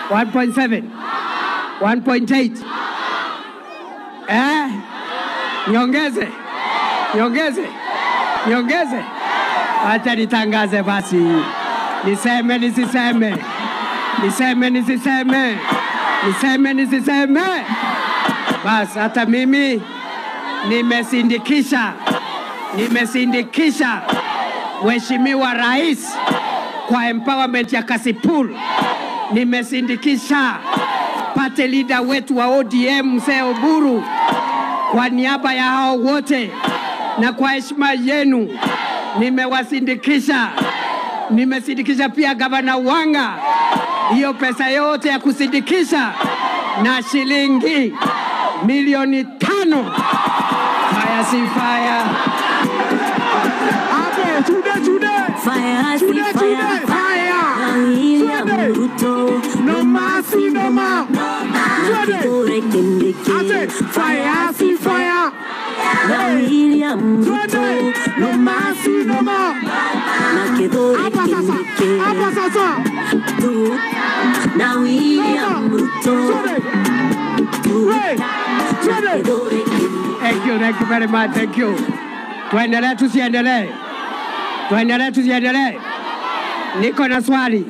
1.7, 1.8. Niongeze. Acha nitangaze basi. Niseme nisiseme. Basi hata mimi nimesindikisha Mheshimiwa Rais kwa empowerment ya Kasipul. Nimesindikisha party leader wetu wa ODM Mzee Oburu kwa niaba ya hao wote na kwa heshima yenu nimesindikisha pia Gavana Wanga hiyo pesa yote ya kusindikisha na shilingi milioni 5. Fire si fire. No mercy, no more. Fire, see fire. No mercy, no more. Thank you very much, thank you. Tuendelee tusiendelee. Niko na swali.